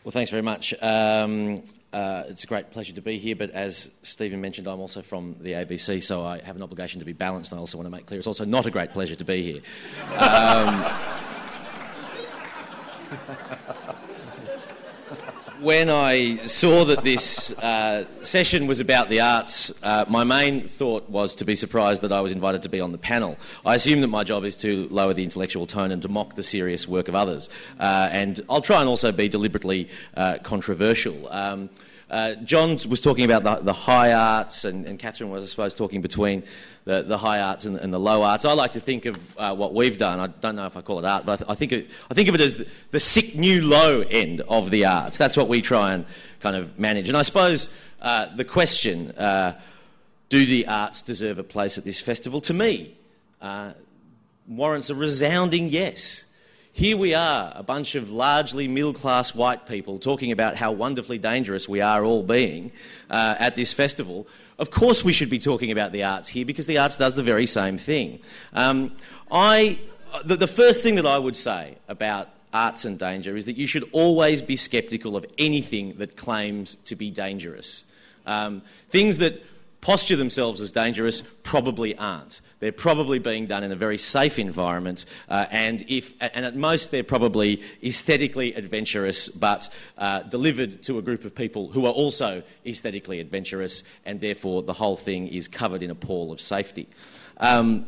Well, thanks very much. It's a great pleasure to be here, but as Stephen mentioned, I'm also from the ABC, so I have an obligation to be balanced, and I also want to make clear it's also not a great pleasure to be here. When I saw that this session was about the arts, my main thought was to be surprised that I was invited to be on the panel. I assume that my job is to lower the intellectual tone and to mock the serious work of others. And I'll try and also be deliberately controversial. John was talking about the high arts, and Catherine was, I suppose, talking between the high arts and the low arts. I like to think of what we've done. I don't know if I call it art, but I think of it as the sick new low end of the arts. That's what we try and kind of manage. And I suppose the question, do the arts deserve a place at this festival, to me, warrants a resounding yes. Here we are, a bunch of largely middle-class white people talking about how wonderfully dangerous we are all being at this festival. Of course we should be talking about the arts here because the arts does the very same thing. The first thing that I would say about arts and danger is that you should always be sceptical of anything that claims to be dangerous. Things that posture themselves as dangerous probably aren't. They're probably being done in a very safe environment, and at most they're probably aesthetically adventurous, but delivered to a group of people who are also aesthetically adventurous, and therefore the whole thing is covered in a pall of safety. When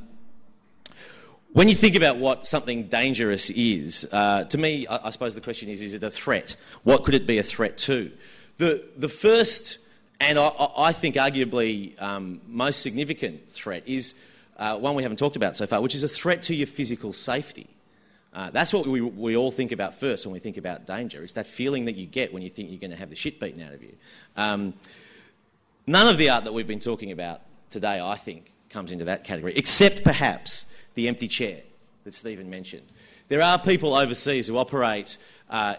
you think about what something dangerous is, to me, I suppose the question is it a threat? What could it be a threat to? The first, and I think arguably most significant threat is one we haven't talked about so far, which is a threat to your physical safety. That's what we all think about first when we think about danger. It's that feeling that you get when you think you're going to have the shit beaten out of you. None of the art that we've been talking about today, I think, comes into that category, except perhaps the empty chair that Stephen mentioned. There are people overseas who operate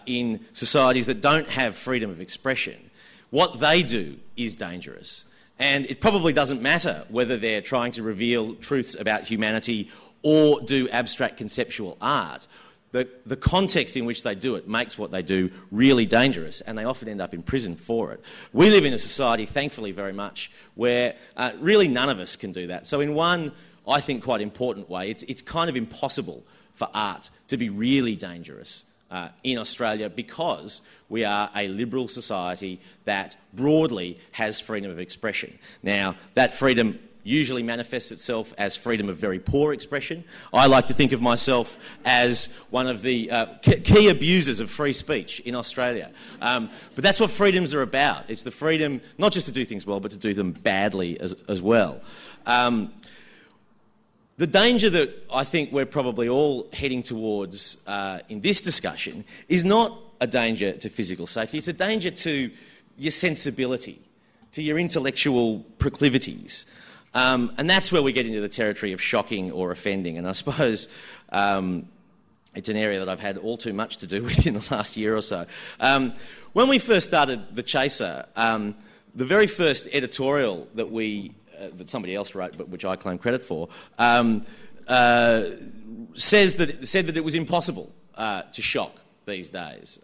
in societies that don't have freedom of expression. What they do is dangerous. And it probably doesn't matter whether they're trying to reveal truths about humanity or do abstract conceptual art. The context in which they do it makes what they do really dangerous, and they often end up in prison for it. We live in a society, thankfully very much, where really none of us can do that. So in one, I think, quite important way, it's kind of impossible for art to be really dangerous in Australia because we are a liberal society that broadly has freedom of expression. Now, that freedom usually manifests itself as freedom of very poor expression. I like to think of myself as one of the key abusers of free speech in Australia. But that's what freedoms are about. It's the freedom not just to do things well, but to do them badly as well. The danger that I think we're probably all heading towards in this discussion is not a danger to physical safety, it's a danger to your sensibility, to your intellectual proclivities. And that's where we get into the territory of shocking or offending. And I suppose it's an area that I've had all too much to do with in the last year or so. When we first started The Chaser, the very first editorial that that somebody else wrote, but which I claim credit for, said that it was impossible to shock these days.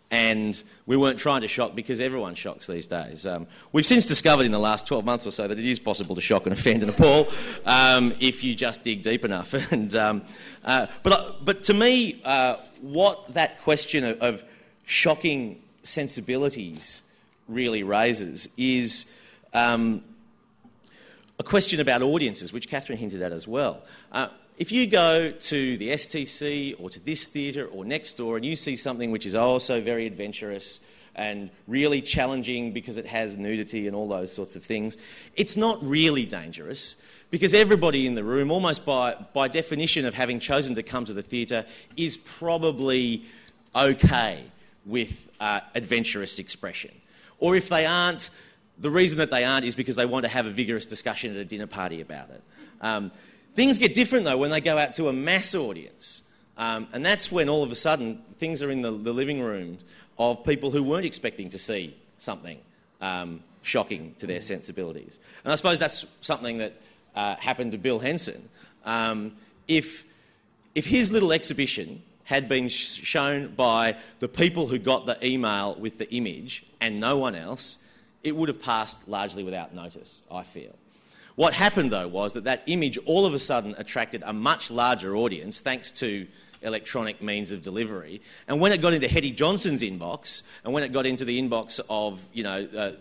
And we weren't trying to shock because everyone shocks these days. We've since discovered in the last 12 months or so that it is possible to shock and offend and appall if you just dig deep enough. And but to me, what that question of shocking sensibilities really raises is a question about audiences, which Catherine hinted at as well. If you go to the STC or to this theatre or next door and you see something which is also very adventurous and really challenging because it has nudity and all those sorts of things, it's not really dangerous because everybody in the room, almost by definition of having chosen to come to the theatre, is probably okay with adventurous expression. Or if they aren't, the reason that they aren't is because they want to have a vigorous discussion at a dinner party about it. Things get different, though, when they go out to a mass audience. And that's when, all of a sudden, things are in the living room of people who weren't expecting to see something shocking to their sensibilities. And I suppose that's something that happened to Bill Henson. If his little exhibition had been shown by the people who got the email with the image and no one else, it would have passed largely without notice, I feel. What happened, though, was that image all of a sudden attracted a much larger audience thanks to electronic means of delivery. And when it got into Hetty Johnson's inbox, and when it got into the inbox of,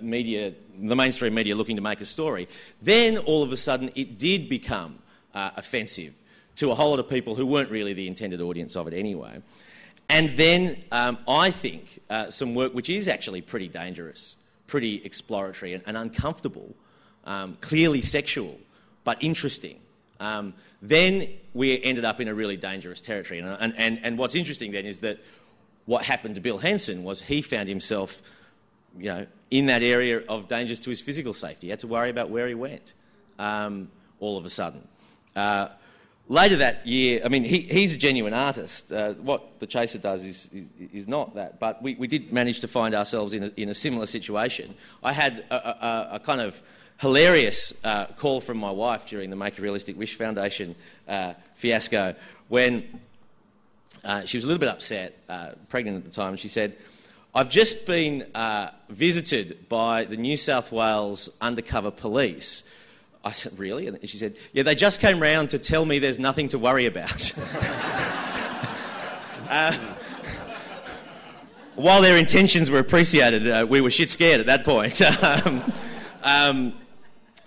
media, the mainstream media looking to make a story, then all of a sudden it did become offensive to a whole lot of people who weren't really the intended audience of it anyway. And then I think some work which is actually pretty dangerous, pretty exploratory and uncomfortable, clearly sexual, but interesting. Then we ended up in a really dangerous territory. And what's interesting then is that what happened to Bill Henson was he found himself, in that area of dangers to his physical safety. He had to worry about where he went all of a sudden. Later that year, I mean, he's a genuine artist. What The Chaser does is not that, but we did manage to find ourselves in a similar situation. I had a kind of hilarious call from my wife during the Make a Realistic Wish Foundation fiasco when she was a little bit upset, pregnant at the time, and she said, "I've just been visited by the New South Wales undercover police." I said, "Really?" And she said, "Yeah, they just came round to tell me there's nothing to worry about." While their intentions were appreciated, we were shit scared at that point.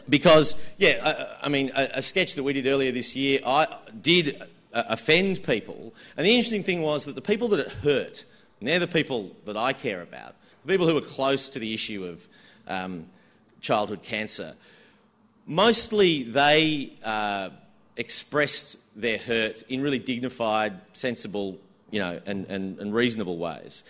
Because, a sketch that we did earlier this year, I did offend people. And the interesting thing was that the people that it hurt, and they're the people that I care about, the people who are close to the issue of childhood cancer, mostly they expressed their hurt in really dignified, sensible, and reasonable ways.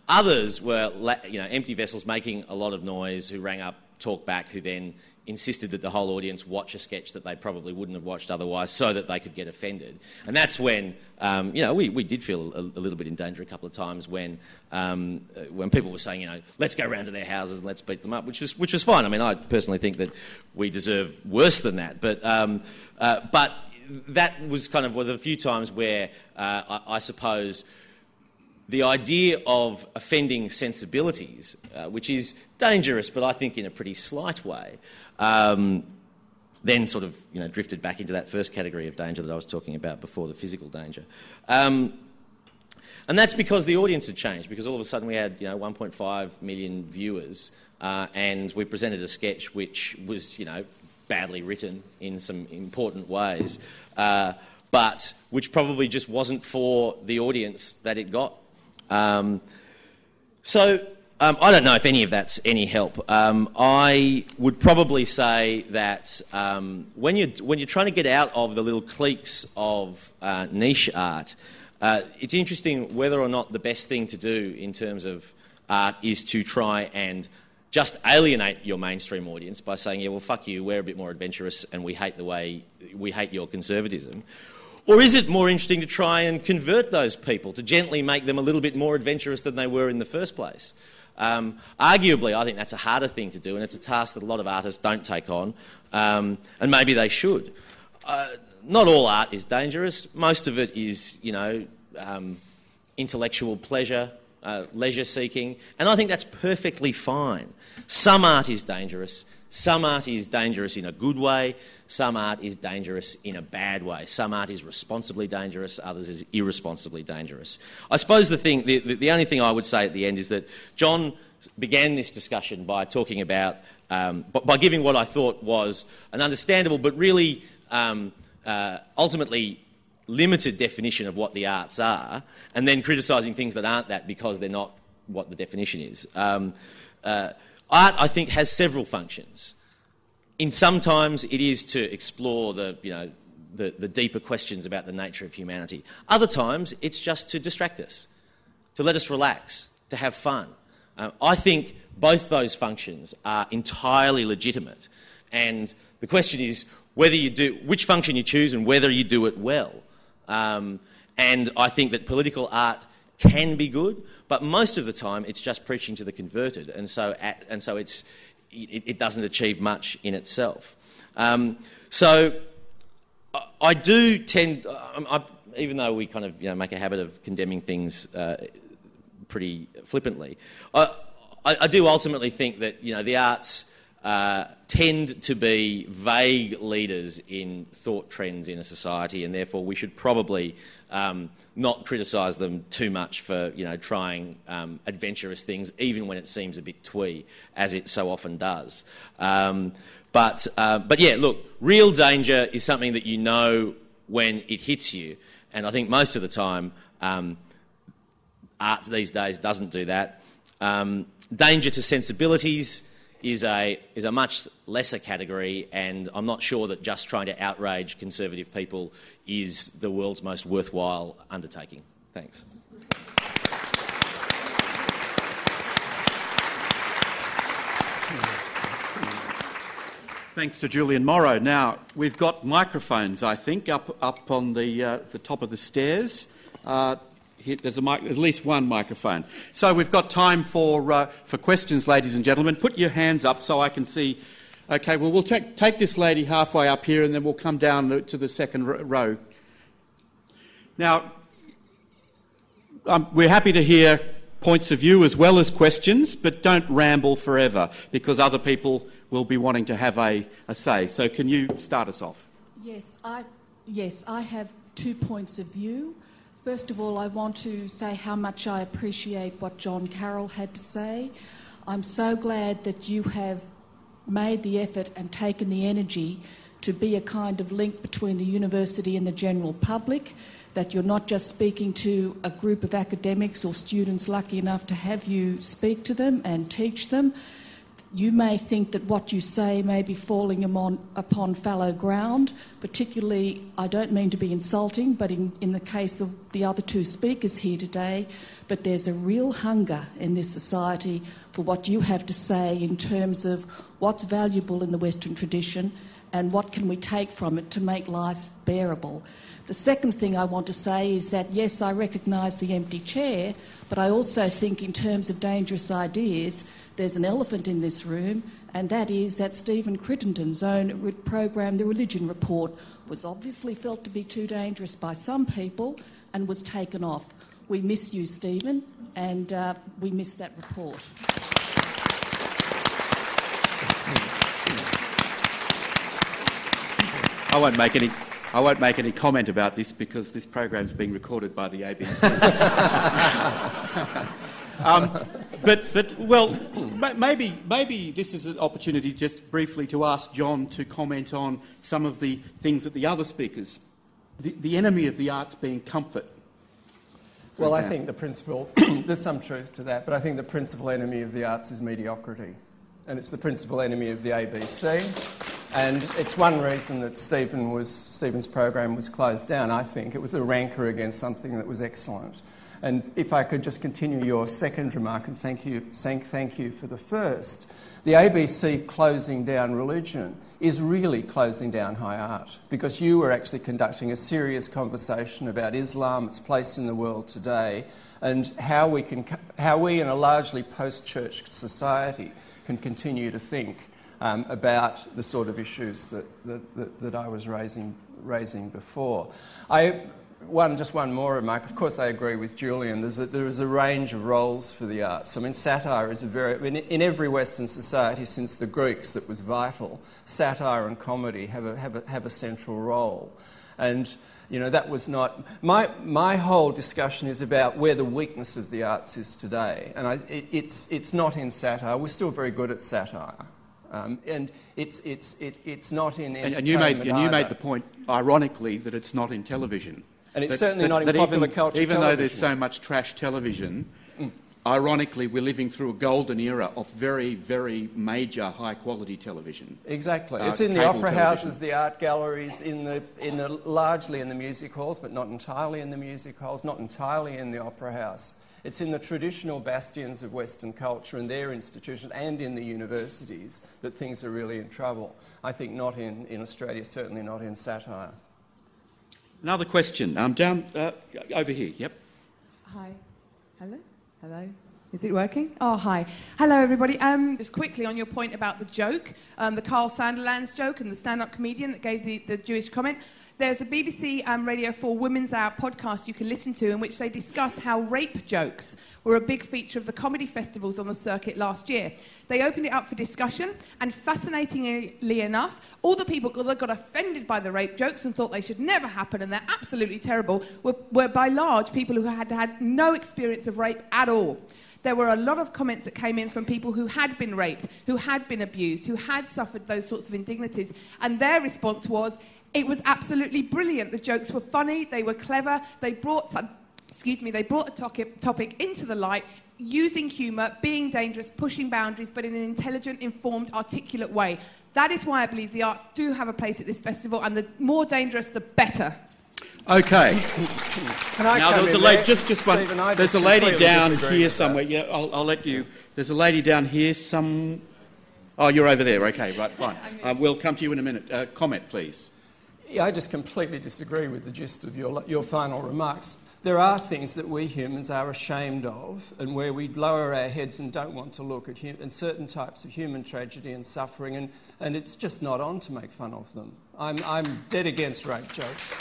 Others were, empty vessels making a lot of noise, who rang up, talked back, who then insisted that the whole audience watch a sketch that they probably wouldn't have watched otherwise so that they could get offended. And that's when, we did feel a little bit in danger a couple of times when people were saying, let's go round to their houses and let's beat them up, which was fine. I mean, I personally think that we deserve worse than that. But that was kind of one of the few times where I suppose the idea of offending sensibilities, which is dangerous, but I think in a pretty slight way, then sort of drifted back into that first category of danger that I was talking about before, the physical danger. And that's because the audience had changed, because all of a sudden we had 1.5 million viewers, and we presented a sketch which was badly written in some important ways, but which probably just wasn't for the audience that it got. I don't know if any of that's any help. I would probably say that when you're trying to get out of the little cliques of niche art, it's interesting whether or not the best thing to do in terms of art is to try and just alienate your mainstream audience by saying, yeah, well, fuck you, we're a bit more adventurous and we hate your conservatism. Or is it more interesting to try and convert those people, to gently make them a little bit more adventurous than they were in the first place? Arguably, I think that's a harder thing to do, and it's a task that a lot of artists don't take on, and maybe they should. Not all art is dangerous. Most of it is, intellectual pleasure, leisure-seeking, and I think that's perfectly fine. Some art is dangerous. Some art is dangerous in a good way. Some art is dangerous in a bad way. Some art is responsibly dangerous. Others is irresponsibly dangerous. I suppose the only thing I would say at the end is that John began this discussion by talking about, by giving what I thought was an understandable but really ultimately limited definition of what the arts are, and then criticising things that aren't that because they're not what the definition is. Art, I think, has several functions. In sometimes it is to explore the deeper questions about the nature of humanity. Other times it's just to distract us, to let us relax, to have fun. I think both those functions are entirely legitimate, and the question is which function you choose and whether you do it well. And I think that political art can be good, but most of the time it's just preaching to the converted, and so it doesn't achieve much in itself. So I do tend, even though we kind of make a habit of condemning things pretty flippantly, I do ultimately think that the arts tend to be vague leaders in thought trends in a society, and therefore we should probably not criticise them too much for trying adventurous things, even when it seems a bit twee, as it so often does. But yeah, look, real danger is something that you know when it hits you, and I think most of the time art these days doesn't do that. Danger to sensibilities is a much lesser category, and I'm not sure that just trying to outrage conservative people is the world's most worthwhile undertaking. Thanks. Thanks to Julian Morrow. Now, we've got microphones, I think, up on the top of the stairs. Here, there's at least one microphone. So we've got time for questions, ladies and gentlemen. Put your hands up so I can see. Okay, well, we'll take this lady halfway up here and then we'll come down to the second row. Now, we're happy to hear points of view as well as questions, but don't ramble forever because other people will be wanting to have a say. So can you start us off? Yes, I have 2 points of view. First of all, I want to say how much I appreciate what John Carroll had to say. I'm so glad that you have made the effort and taken the energy to be a kind of link between the university and the general public, that you're not just speaking to a group of academics or students lucky enough to have you speak to them and teach them. You may think that what you say may be falling upon fallow ground, particularly, I don't mean to be insulting, but in the case of the other 2 speakers here today, but there's a real hunger in this society for what you have to say in terms of what's valuable in the Western tradition and what can we take from it to make life bearable. The second thing I want to say is that, yes, I recognise the empty chair, but I also think in terms of dangerous ideas, there's an elephant in this room, and that is that Stephen Crittenden's own program, The Religion Report, was obviously felt to be too dangerous by some people and was taken off. We miss you, Stephen, and we miss that report. I won't make any comment about this because this program's being recorded by the ABC. Maybe this is an opportunity just briefly to ask John to comment on some of the things that the other speakers, the enemy of the arts being comfort. Well, I think the principal, there's some truth to that, but I think the principal enemy of the arts is mediocrity. And it's the principal enemy of the ABC. And it's one reason that Stephen's program was closed down, I think. It was a rancour against something that was excellent. And if I could just continue your second remark, and thank you for the first, the ABC closing down religion is really closing down high art, because you were actually conducting a serious conversation about Islam, its place in the world today, and how we in a largely post-church society can continue to think about the sort of issues that I was raising before. Just one more remark. Of course, I agree with Julian. There is a range of roles for the arts. I mean, satire is in every Western society since the Greeks that was vital. Satire and comedy have a central role, and that was not my whole discussion is about where the weakness of the arts is today, and it's not in satire. We're still very good at satire. And it's not in entertainment and you made the point, ironically, that it's not in television. And it's certainly not in popular culture even television. Though there's so much trash television, ironically, we're living through a golden era of very, very major high-quality television. Exactly. It's in the opera houses, the art galleries, largely in the music halls, but not entirely in the music halls, not entirely in the opera house. It's in the traditional bastions of Western culture and their institutions and in the universities that things are really in trouble. I think not in Australia, certainly not in satire. Another question. Down over here. Yep. Hi. Hello. Is it working? Oh, hi. Hello, everybody. Just quickly on your point about the joke, the Carl Sanderlands joke and the stand-up comedian that gave the Jewish comment. There's a BBC Radio 4 Women's Hour podcast you can listen to in which they discuss how rape jokes were a big feature of the comedy festivals on the circuit last year. They opened it up for discussion, and fascinatingly enough, all the people that got offended by the rape jokes and thought they should never happen and they're absolutely terrible were by large people who had no experience of rape at all. There were a lot of comments that came in from people who had been raped, who had been abused, who had suffered those sorts of indignities, and their response was, it was absolutely brilliant. The jokes were funny, they were clever, they brought a topic into the light, using humour, being dangerous, pushing boundaries, but in an intelligent, informed, articulate way. That is why I believe the arts do have a place at this festival, and the more dangerous, the better. Okay. Can I now come there was in a lady, there? just Stephen, one. There's a lady down here with somewhere. Yeah, I'll let you. There's a lady down here. Oh, you're over there. Okay, right, fine. We'll come to you in a minute. Comment, please. Yeah, I just completely disagree with the gist of your final remarks. There are things that we humans are ashamed of, and where we lower our heads and don't want to look at certain types of human tragedy and suffering, and it's just not on to make fun of them. I'm dead against rape jokes.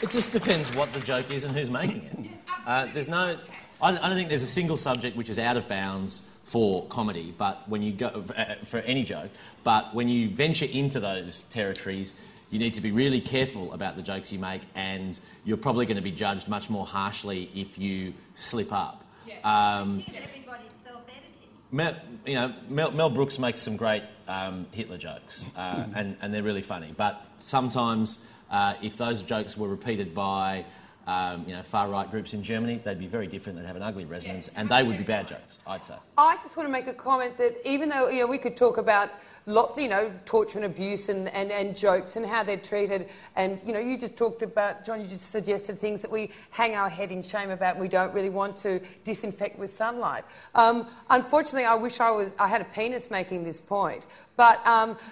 It just depends what the joke is and who's making it. I don't think there's a single subject which is out of bounds for comedy, but when you go for any joke. But when you venture into those territories, you need to be really careful about the jokes you make, and you're probably going to be judged much more harshly if you slip up. Yeah. Everybody's self-editing. Mel Brooks makes some great Hitler jokes, and they're really funny. But sometimes, if those jokes were repeated by far-right groups in Germany, they'd be very different. They'd have an ugly resonance, and they would be bad jokes, I'd say. I just want to make a comment that even though we could talk about lots, torture and abuse and jokes and how they're treated, and you just talked about, John, you just suggested things that we hang our head in shame about and we don't really want to disinfect with sunlight. Unfortunately, I wish I had a penis making this point, but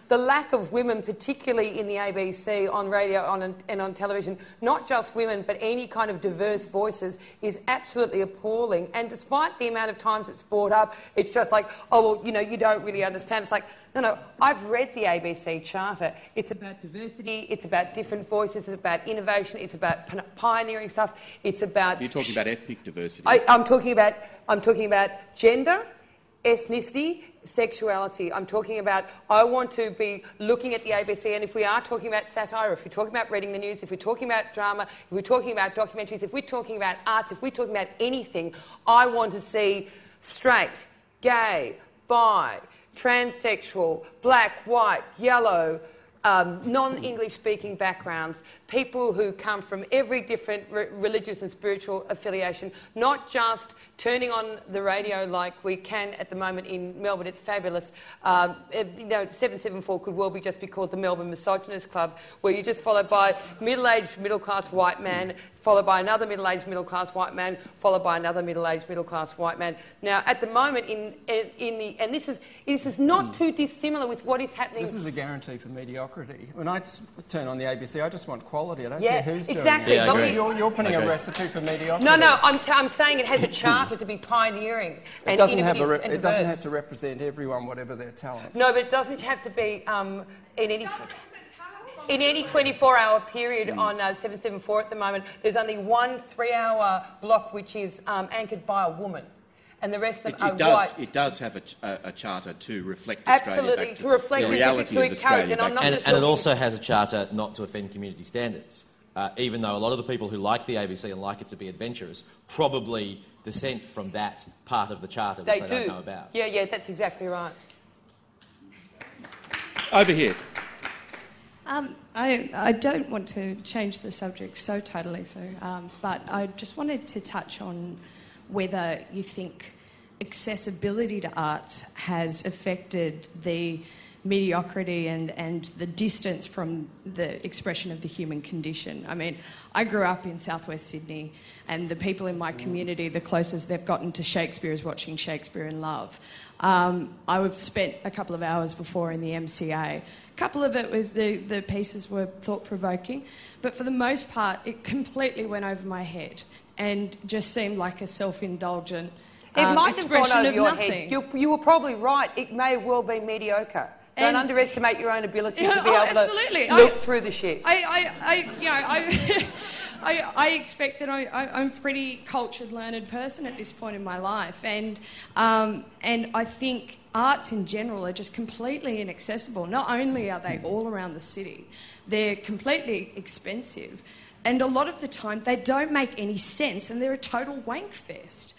the lack of women, particularly in the ABC, on radio and on television, not just women but any kind of diverse voices, is absolutely appalling. And despite the amount of times it's brought up, it's just like, oh, well, you don't really understand. It's like, no, I've read the ABC Charter. It's about diversity, it's about different voices, it's about innovation, it's about pioneering stuff, it's about... You're talking about ethnic diversity. I'm talking about gender, ethnicity, sexuality. I'm talking about, I want to be looking at the ABC, and if we are talking about satire, if we're talking about reading the news, if we're talking about drama, if we're talking about documentaries, if we're talking about arts, if we're talking about anything, I want to see straight, gay, bi, transsexual, black, white, yellow, non-English speaking backgrounds, people who come from every different religious and spiritual affiliation, not just turning on the radio like we can at the moment in Melbourne. It's fabulous. 774 could well just be called the Melbourne Misogynist Club, where you're just followed by middle-aged, middle-class white man, followed by another middle-aged, middle-class white man, followed by another middle-aged, middle-class white man. Now, at the moment, and this is not too dissimilar with what is happening. This is a guarantee for mediocrity. When I turn on the ABC, I just want quality. I don't care who's exactly. doing it. You're putting a recipe for mediocrity. No, I'm saying it has a charter to be pioneering and innovative and diverse. It doesn't have to represent everyone, whatever their talent. No, but it doesn't have to be in any 24-hour period on 774 at the moment. There's only one 3-hour block which is anchored by a woman, and the rest of them are white. It does have a charter to reflect Absolutely, to reflect the reality to of encourage. Australia. And it also has a charter not to offend community standards, even though a lot of the people who like the ABC and like it to be adventurous probably dissent from that part of the charter which they don't know about. Yeah, that's exactly right. Over here. I don't want to change the subject so totally, but I just wanted to touch on whether you think accessibility to arts has affected the mediocrity and the distance from the expression of the human condition. I mean, I grew up in southwest Sydney, and the people in my community, the closest they've gotten to Shakespeare is watching Shakespeare in Love. I spent a couple of hours before in the MCA. A couple of it was the pieces were thought-provoking, but for the most part, it completely went over my head and just seemed like a self-indulgent It might have gone expression over of your nothing. head. You were probably right. It may well be mediocre. Don't underestimate your own ability to be able absolutely. to look through the shit. I expect that I'm a pretty cultured, learned person at this point in my life, and I think arts in general are just completely inaccessible. Not only are they all around the city, they're completely expensive, and a lot of the time they don't make any sense, and they're a total wank fest.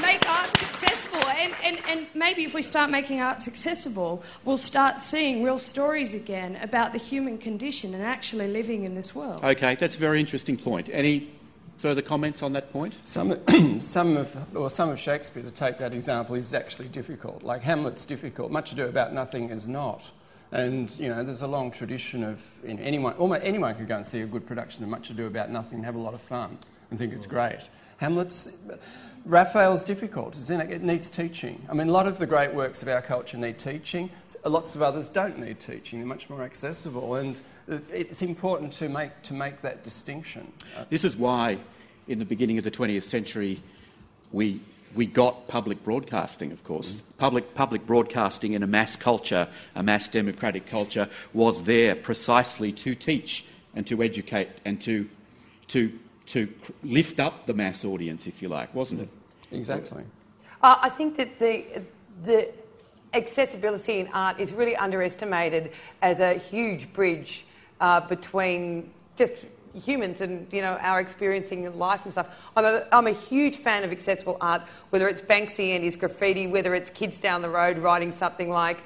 Make arts accessible, and maybe if we start making arts accessible, we'll start seeing real stories again about the human condition and actually living in this world. Okay, that's a very interesting point. Any further comments on that point? Some of Shakespeare, to take that example, is actually difficult. Like Hamlet's difficult. Much Ado About Nothing is not. And, there's a long tradition of almost anyone could go and see a good production of Much Ado About Nothing and have a lot of fun and think it's great. Raphael's difficult. It needs teaching. I mean, a lot of the great works of our culture need teaching. Lots of others don't need teaching. They're much more accessible, and it's important to make that distinction. This is why, in the beginning of the 20th century, we got public broadcasting, of course. Public broadcasting in a mass culture, a mass democratic culture, was there precisely to teach and to educate and to lift up the mass audience, if you like, wasn't it? Exactly. I think that the accessibility in art is really underestimated as a huge bridge between just humans and our experiencing life and stuff. I'm a huge fan of accessible art, whether it's Banksy and his graffiti, whether it's kids down the road writing something like,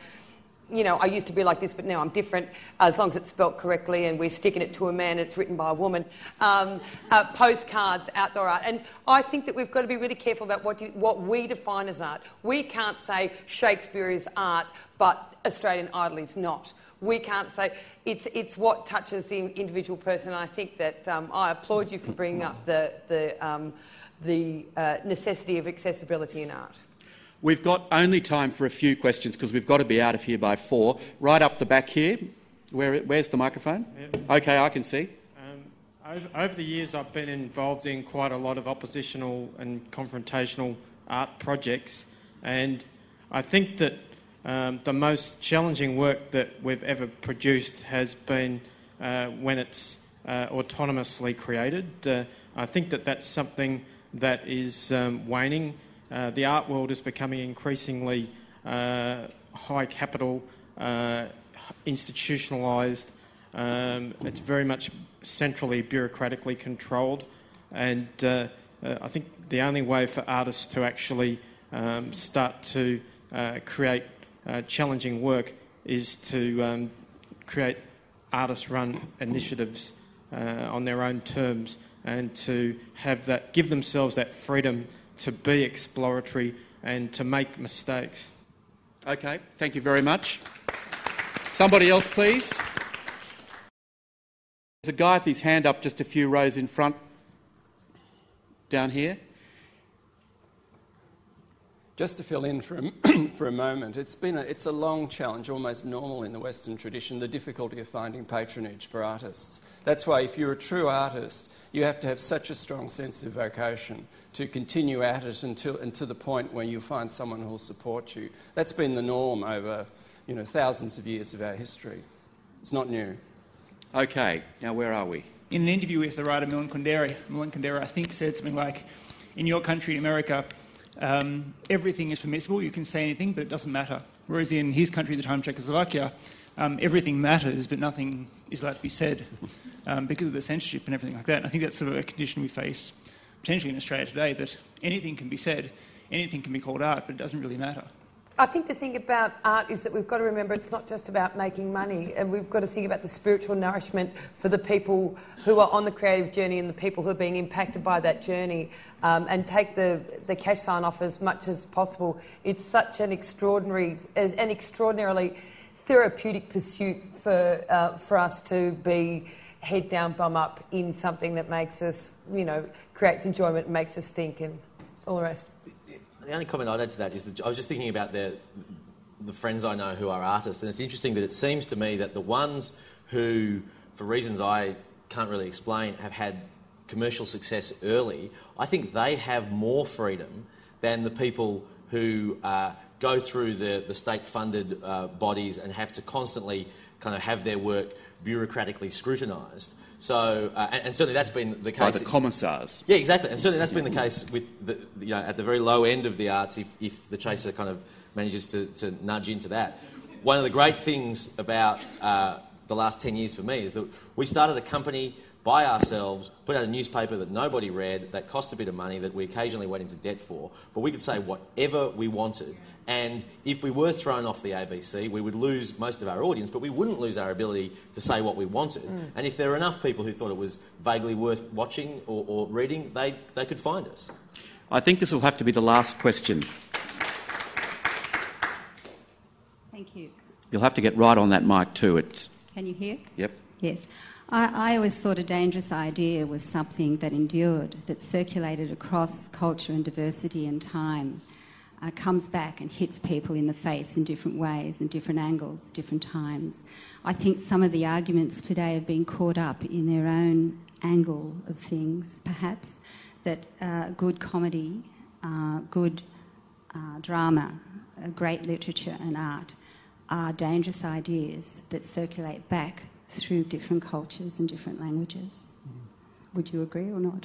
I used to be like this, but now I'm different, as long as it's spelt correctly and we're sticking it to a man and it's written by a woman. Postcards, outdoor art. And I think that we've got to be really careful about what we define as art. We can't say Shakespeare is art, but Australian Idol is not. We can't say it's what touches the individual person. And I think that I applaud you for bringing up the necessity of accessibility in art. We've got only time for a few questions because we've got to be out of here by 4. Right up the back here. Where's the microphone? Yeah. Okay, I can see. Over the years, I've been involved in quite a lot of oppositional and confrontational art projects, and I think that the most challenging work that we've ever produced has been when it's autonomously created. I think that that's something that is waning. The art world is becoming increasingly high capital, institutionalised. It's very much centrally bureaucratically controlled, and I think the only way for artists to actually start to create challenging work is to create artist-run initiatives on their own terms, and to give themselves that freedom to be exploratory and to make mistakes. Okay, thank you very much. Somebody else, please. There's a guy with his hand up just a few rows in front, down here. Just to fill in for a moment, it's a long challenge, almost normal in the Western tradition, the difficulty of finding patronage for artists. That's why if you're a true artist, you have to have such a strong sense of vocation to continue at it and to the point where you find someone who will support you. That's been the norm over thousands of years of our history. It's not new. Okay, now where are we? In an interview with the writer Milan Kundera, I think, said something like, in your country, in America, everything is permissible, you can say anything, but it doesn't matter. Whereas in his country, at the time, Czechoslovakia, everything matters, but nothing is allowed to be said because of the censorship and everything like that. And I think that's sort of a condition we face potentially in Australia today, that anything can be said, anything can be called art, but it doesn't really matter. I think the thing about art is that we've got to remember it's not just about making money, and we've got to think about the spiritual nourishment for the people who are on the creative journey and the people who are being impacted by that journey, and take the cash sign off as much as possible. It's such an extraordinarily therapeutic pursuit for us to be head down, bum up in something that makes us, creates enjoyment, makes us think, and all the rest. The only comment I'd add to that is that I was just thinking about the friends I know who are artists, and it's interesting that it seems to me that the ones who, for reasons I can't really explain, have had commercial success early, I think they have more freedom than the people who go through the state-funded bodies and have to constantly kind of have their work bureaucratically scrutinised. So, and certainly that's been the case. By the commissars. Yeah, exactly. And certainly that's been the case with at the very low end of the arts, if the Chaser kind of manages to nudge into that. One of the great things about the last 10 years for me is that we started a company by ourselves, put out a newspaper that nobody read, that cost a bit of money, that we occasionally went into debt for, but we could say whatever we wanted. And if we were thrown off the ABC, we would lose most of our audience, but we wouldn't lose our ability to say what we wanted. And if there were enough people who thought it was vaguely worth watching or reading, they could find us. I think this will have to be the last question. Thank you. You'll have to get right on that mic too. Can you hear? Yep. Yes. I always thought a dangerous idea was something that endured, that circulated across culture and diversity and time, comes back and hits people in the face in different ways and different angles, different times. I think some of the arguments today have been caught up in their own angle of things, perhaps, that good comedy, good drama, great literature and art are dangerous ideas that circulate back through different cultures and different languages. Would you agree or not?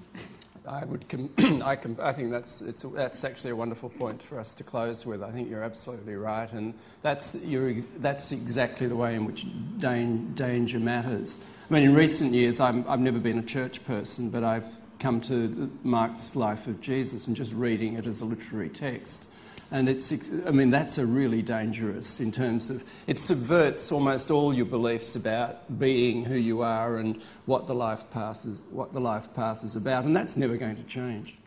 I think that's actually a wonderful point for us to close with. I think you're absolutely right, and that's exactly the way in which danger matters. I mean, in recent years, I've never been a church person, but I've come to Mark's Life of Jesus and just reading it as a literary text. And that's a really dangerous in terms of it subverts almost all your beliefs about being who you are and what the life path is about, and that's never going to change.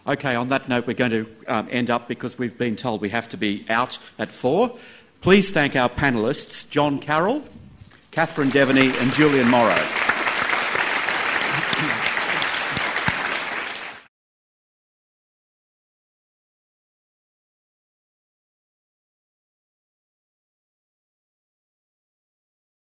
Okay, on that note, we're going to end up because we've been told we have to be out at 4. Please thank our panellists, John Carroll, Catherine Deveny and Julian Morrow.